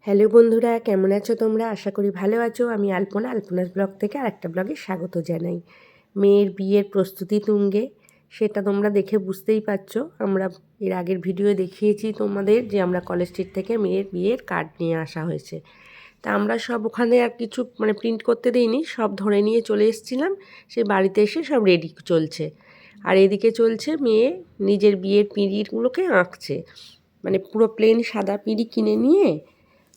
Hello বন্ধুরা, কেমন আছো তোমরা? আশা করি ভালো আছো। আমি আলপনার ব্লগ থেকে আরেকটা ব্লগে স্বাগত জানাই। মেয়ের বিয়ের প্রস্তুতি তুঙ্গে, সেটা তোমরা দেখে বুঝতেই পারছো। আমরা এর আগের ভিডিও দেখিয়েছি তোমাদের যে আমরা কলেজ স্ট্রিট থেকে মেয়ের বিয়ের কার্ড নিয়ে আসা হয়েছে। তা আমরা সব ওখানে আর কিছু প্রিন্ট করতে দিইনি, সব ধরে নিয়ে চলে এসেছিলাম। সে বাড়িতে এসে সব রেডি চলছে। আর এদিকে চলছে মেয়ে নিজের বিয়ের পিঁড়িগুলোকে আঁকছে। পুরো প্লেন সাদা পিঁড়ি কিনে নিয়ে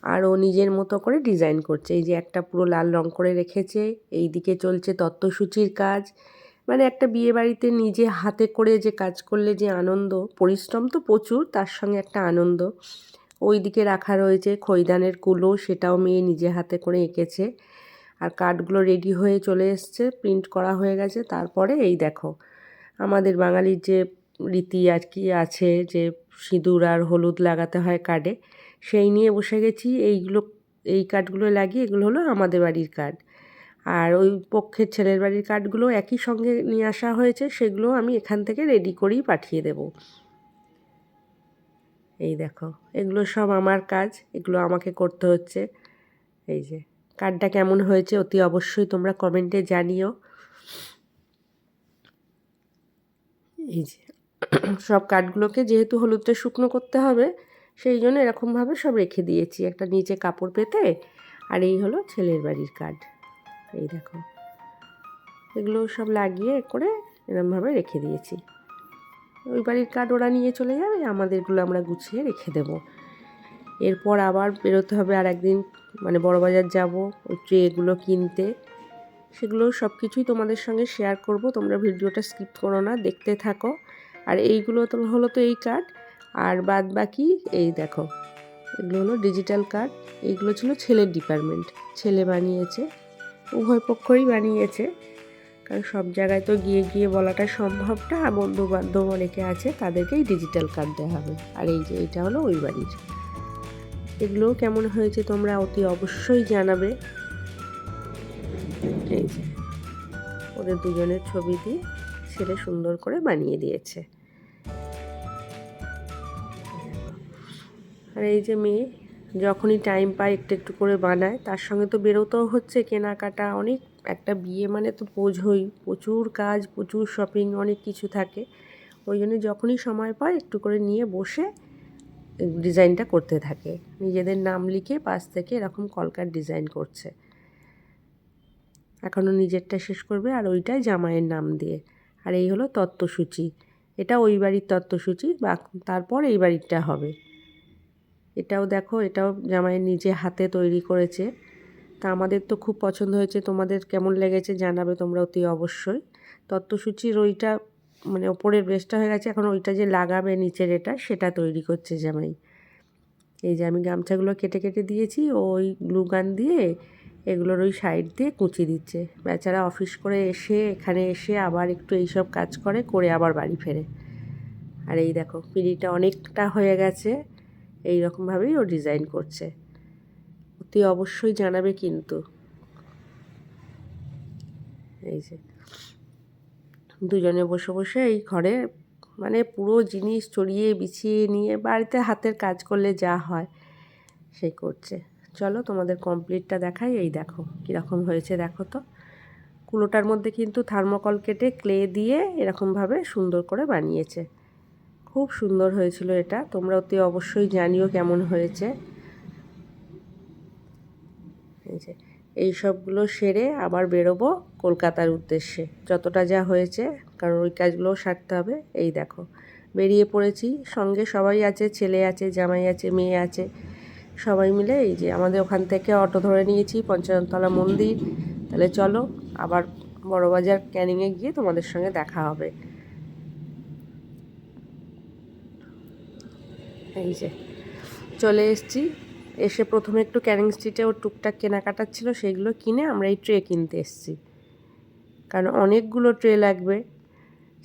আর ও নিজের মতো করে ডিজাইন করছে। এই যে একটা পুরো লাল রং করে রেখেছে। এই দিকে চলছে তত্ত্বসূচির কাজ। একটা বিয়ে বাড়িতে নিজে হাতে করে যে কাজ করলে যে আনন্দ, পরিশ্রম তো প্রচুর, তার সঙ্গে একটা আনন্দ। ওই দিকে রাখা রয়েছে খৈদানের কুলো, সেটাও মেয়ে নিজে হাতে করে এঁকেছে। আর কার্ডগুলো রেডি হয়ে চলে এসছে, প্রিন্ট করা হয়ে গেছে। তারপরে এই দেখো আমাদের বাঙালির যে রীতি আর কি আছে, যে সিঁদুর আর হলুদ লাগাতে হয় কার্ডে, সেই নিয়ে বসে গেছি। এই কার্ডগুলো লাগিয়ে, এগুলো হলো আমাদের বাড়ির কার্ড। আর ওই পক্ষের ছেলের বাড়ির কার্ডগুলো একই সঙ্গে নিয়ে আসা হয়েছে, সেগুলো আমি এখান থেকে রেডি করেই পাঠিয়ে দেব। এই দেখো, এগুলো সব আমার কাজ, এগুলো আমাকে করতে হচ্ছে। এই যে কার্ডটা কেমন হয়েছে অতি অবশ্যই তোমরা কমেন্টে জানিও। এই যে সব কাঠগুলোকে যেহেতু হলুদটা শুকনো করতে হবে, সেই জন্য এরকমভাবে সব রেখে দিয়েছি একটা নিচে কাপড় পেতে। আর এই হলো ছেলের বাড়ির কার্ড। এই দেখো, এগুলো সব লাগিয়ে করে এরকমভাবে রেখে দিয়েছি। ওই বাড়ির কার্ড ওরা নিয়ে চলে যাবে, আমাদেরগুলো আমরা গুছিয়ে রেখে দেবো। এরপর আবার বেরোতে হবে আর একদিন, বড়বাজার যাব ওই ট্রেগুলো কিনতে। সেগুলো সব কিছুই তোমাদের সঙ্গে শেয়ার করব। তোমরা ভিডিওটা স্কিপ করো না, দেখতে থাকো। আর এইগুলো তো হলো তো এই কার্ড। আর বাদ বাকি এই দেখো, এগুলো হলো ডিজিটাল কার্ড। এইগুলো ছিল ছেলের ডিপার্টমেন্ট, ছেলে বানিয়েছে, উভয় পক্ষই বানিয়েছে। কারণ সব জায়গায় তো গিয়ে গিয়ে বলাটা সম্ভব না। বন্ধু বান্ধব অনেকে আছে, তাদেরকেই ডিজিটাল কার্ড দেওয়া হবে। আর এই যে এটা হলো ওই বাড়ির। এগুলোও কেমন হয়েছে তোমরা অতি অবশ্যই জানাবে। এই যে ওদের দুজনের ছবি দিয়ে ছেলে সুন্দর করে বানিয়ে দিয়েছে। আর এই যে মেয়ে যখনই টাইম পায় একটু একটু করে বানায়। তার সঙ্গে তো বেরোতেও হচ্ছে, কেনাকাটা অনেক। একটা বিয়ে তো বোঝোই, প্রচুর কাজ, প্রচুর শপিং, অনেক কিছু থাকে। ওই জন্য যখনই সময় পায় একটু করে নিয়ে বসে ডিজাইনটা করতে থাকে। নিজেদের নাম লিখে পাশ থেকে এরকম কলকার ডিজাইন করছে। এখনও নিজেরটা শেষ করবে, আর ওইটাই জামাইয়ের নাম দিয়ে। আর এই হলো তত্ত্বসূচি। এটা ওই বাড়ির তত্ত্বসূচি, বা তারপর এই বাড়িরটা হবে। এটাও দেখো, এটাও জামাইয়ের নিজে হাতে তৈরি করেছে। তা আমাদের তো খুব পছন্দ হয়েছে। তোমাদের কেমন লেগেছে জানাবে তোমরা অতি অবশ্যই। তত্ত্বসূচির ওইটা ওপরের বেসটা হয়ে গেছে, এখন ওইটা যে লাগাবে নিচের এটা, সেটা তৈরি করছে জামাই। এই যে আমি গামছাগুলো কেটে কেটে দিয়েছি, ওই গ্লু গান দিয়ে এগুলোর ওই সাইড দিয়ে কুচি দিচ্ছে। বেচারা অফিস করে এসে এখানে এসে আবার একটু এইসব কাজ করে আবার বাড়ি ফেরে। আর এই দেখো পিঁড়িটা অনেকটা হয়ে গেছে। এই রকমভাবেই ও ডিজাইন করছে। অতি অবশ্যই জানাবে কিন্তু। এই যে দুজনে বসে বসে এই ঘরে পুরো জিনিস চড়িয়ে বিছিয়ে নিয়ে, বাড়িতে হাতের কাজ করলে যা হয় সেই করছে। চলো তোমাদের কমপ্লিটটা দেখাই। এই দেখো কীরকম হয়েছে, দেখো তো। কুলোটার মধ্যে কিন্তু থার্মোকল কেটে ক্লে দিয়ে এরকমভাবে সুন্দর করে বানিয়েছে। খুব সুন্দর হয়েছিল এটা। তোমরা অতি অবশ্যই জানিও কেমন হয়েছে। এই সবগুলো সেরে আবার বেরোবো কলকাতার উদ্দেশ্যে, যতটা যা হয়েছে, কারণ ওই কাজগুলোও সারতে হবে। এই দেখো বেরিয়ে পড়েছি, সঙ্গে সবাই আছে, ছেলে আছে, জামাই আছে, মেয়ে আছে, সবাই মিলে। এই যে আমাদের ওখান থেকে অটো ধরে নিয়েছি পঞ্চাননতলা মন্দির। তাহলে চলো আবার বড়বাজার ক্যানিংয়ে গিয়ে তোমাদের সঙ্গে দেখা হবে। এই যে চলে এসেছি। এসে প্রথমে একটু ক্যানিং স্ট্রিটে ওর টুকটাক কেনাকাটা ছিল, সেইগুলো কিনে আমরা এই ট্রে কিনতে এসেছি। কারণ অনেকগুলো ট্রে লাগবে,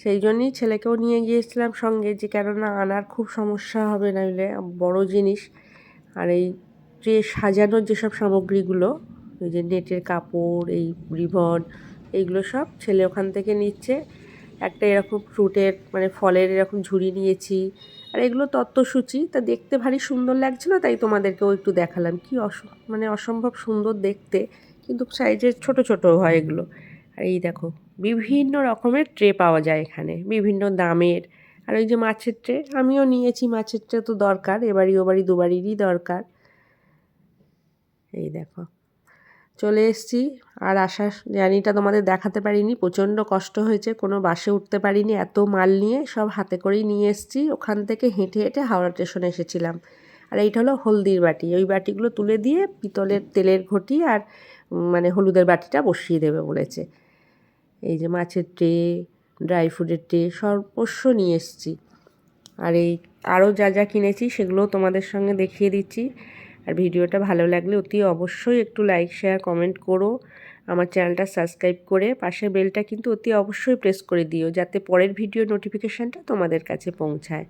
সেই জন্যই ছেলেকেও নিয়ে গিয়েছিলাম সঙ্গে, যে কেননা আনার খুব সমস্যা হবে নইলে, বড় জিনিস। আর এই ট্রে সাজানোর যেসব সামগ্রীগুলো, এই যে নেটের কাপড়, এই রিবন, এইগুলো সব ছেলে ওখান থেকে নিচ্ছে। একটা এরকম ফ্রুটের ফলের এরকম ঝুড়ি নিয়েছি। আর এগুলো তত্ত্বসূচি, তা দেখতে ভারী সুন্দর লাগছিলো, তাই তোমাদেরকেও একটু দেখালাম। কি মানে অসম্ভব সুন্দর দেখতে, কিন্তু সাইজে ছোট ছোট হয় এগুলো। আর এই দেখো বিভিন্ন রকমের ট্রে পাওয়া যায় এখানে, বিভিন্ন দামের। আর ওই যে মাছের ট্রে, আমিও নিয়েছি, মাছের ট্রে তো দরকার, এবারই ওবারই দুবারেরই দরকার। এই দেখো চলে এসেছি। আর আসার জার্নিটা তোমাদের দেখাতে পারিনি, প্রচণ্ড কষ্ট হয়েছে, কোনো বাসে উঠতে পারিনি, এত মাল নিয়ে সব হাতে করেই নিয়ে এসেছি। ওখান থেকে হেঁটে হেঁটে হাওড়া স্টেশনে এসেছিলাম। আর এইটা হলো হলদির বাটি, ওই বাটিগুলো তুলে দিয়ে পিতলের তেলের ঘটি আর মানে হলুদের বাটিটা বসিয়ে দেবে বলেছে। এই যে মাছের ট্রে, ড্রাই ফ্রুটের ট্রে সর্বস্ব নিয়ে এসেছি। আর এই আরও যা যা কিনেছি সেগুলো তোমাদের সঙ্গে দেখিয়ে দিচ্ছি। আর ভিডিওটা ভালো লাগলে অতি অবশ্যই একটু লাইক শেয়ার কমেন্ট করো, আমার চ্যানেলটা সাবস্ক্রাইব করে পাশের বেলটা কিন্তু অতি অবশ্যই প্রেস করে দিও, যাতে পরের ভিডিও নোটিফিকেশানটা তোমাদের কাছে পৌঁছায়।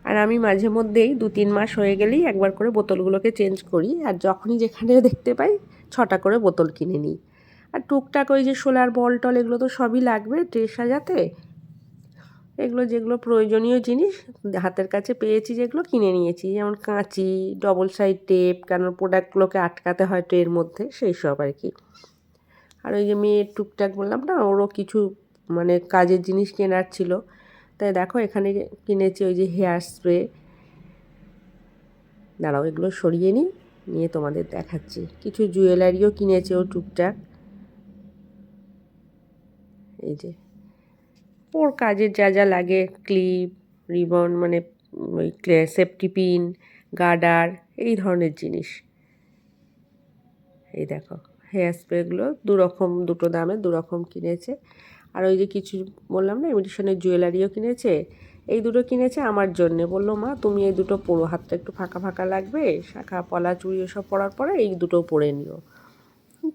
আর আমি মাঝে মধ্যেই 2-3 মাস হয়ে গেলেই একবার করে বোতলগুলোকে চেঞ্জ করি, আর যখনই যেখানে দেখতে পাই 6টা করে বোতল কিনে নিই। আর টুকটাক ওই যে শোলার বল টল এগুলো তো সবই লাগবে ট্রে সাজাতে, এগুলো যেগুলো প্রয়োজনীয় জিনিস হাতের কাছে পেয়েছি যেগুলো কিনে নিয়েছি, যেমন কাঁচি, ডবল সাইড টেপ, কারণ প্রোডাক্টগুলোকে আটকাতে হয় ট্রের মধ্যে, সেই সব আর কি। আর ওই যে মেয়ের টুকটাক বললাম না, ওরও কিছু মানে কাজের জিনিস কেনার ছিল, তাই দেখো এখানে কিনেছি ওই যে হেয়ার স্প্রে। দাঁড়াও এগুলো সরিয়ে নিয়ে তোমাদের দেখাচ্ছি। কিছু জুয়েলারিও কিনেছে ও টুকটাক, এই যে ওর কাজের যা যা লাগে, ক্লিপ, রিবন, মানে ওই সেফটি পিন, গার্ডার, এই ধরনের জিনিস। এই দেখো হেয়ার স্প্রেগুলো দুটো দামে দুরকম কিনেছে। আর ওই যে কিছু বললাম না ইমিটেশনের জুয়েলারিও কিনেছে। এই দুটো কিনেছে আমার জন্যে, বললো মা তুমি এই দুটো পরো, হাতটা একটু ফাঁকা ফাঁকা লাগবে, শাঁখা পলা চুড়ি এসব পরার পরে এই দুটো পরে নিও।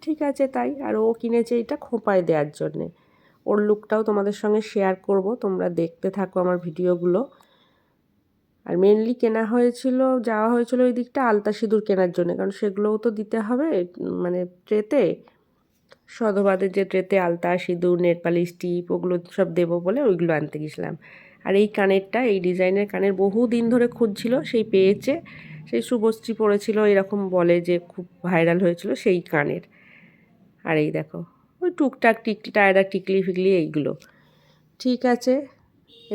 ঠিক আছে তাই। আর ও কিনেছে এটা খোঁপায় দেওয়ার জন্যে। ওর লুকটাও তোমাদের সঙ্গে শেয়ার করব, তোমরা দেখতে থাকো আমার ভিডিওগুলো। আর মেনলি কেনা হয়েছিল, যাওয়া হয়েছিল ওই দিকটা আলতা সিঁদুর কেনার জন্য, কারণ সেগুলোও তো দিতে হবে মানে ট্রেতে, সধবাদের যে ট্রেতে আলতা সিঁদুর নেলপালিশ টিপ ওগুলো সব দেবো বলে ওইগুলো আনতে গেছিলাম। আর এই কানেরটা, এই ডিজাইনের কানের বহু দিন ধরে খুঁজছিল, সেই পেয়েছে, সেই শুভশ্রী পড়েছিল, এরকম বলে যে খুব ভাইরাল হয়েছিল সেই কানের। আর এই দেখো ওই টুকটাক টায়রা টিকলি ফিকলি এইগুলো। ঠিক আছে,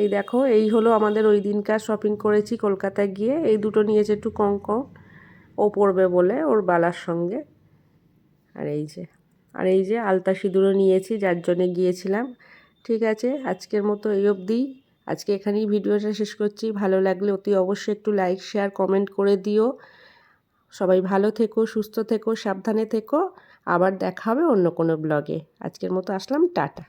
এই দেখো এই হলো আমাদের ওই দিনকার শপিং করেছি কলকাতায় গিয়ে। এই দুটো নিয়েছে একটু কঙ্কন, ও পরবে বলে ওর বালার সঙ্গে। আর এই যে আলতা সিঁদুরও নিয়েছি, যার জন্যে গিয়েছিলাম। ঠিক আছে, আজকের মতো এই অবধি। আজকে এখানেই ভিডিওটা শেষ করছি। ভালো লাগলে অতি অবশ্যই একটু লাইক শেয়ার কমেন্ট করে দিও। সবাই ভালো থেকো, সুস্থ থেকো, সাবধানে থেকো। আবার দেখা হবে অন্য কোনো ব্লগে। আজকের মতো আসলাম, টাটা।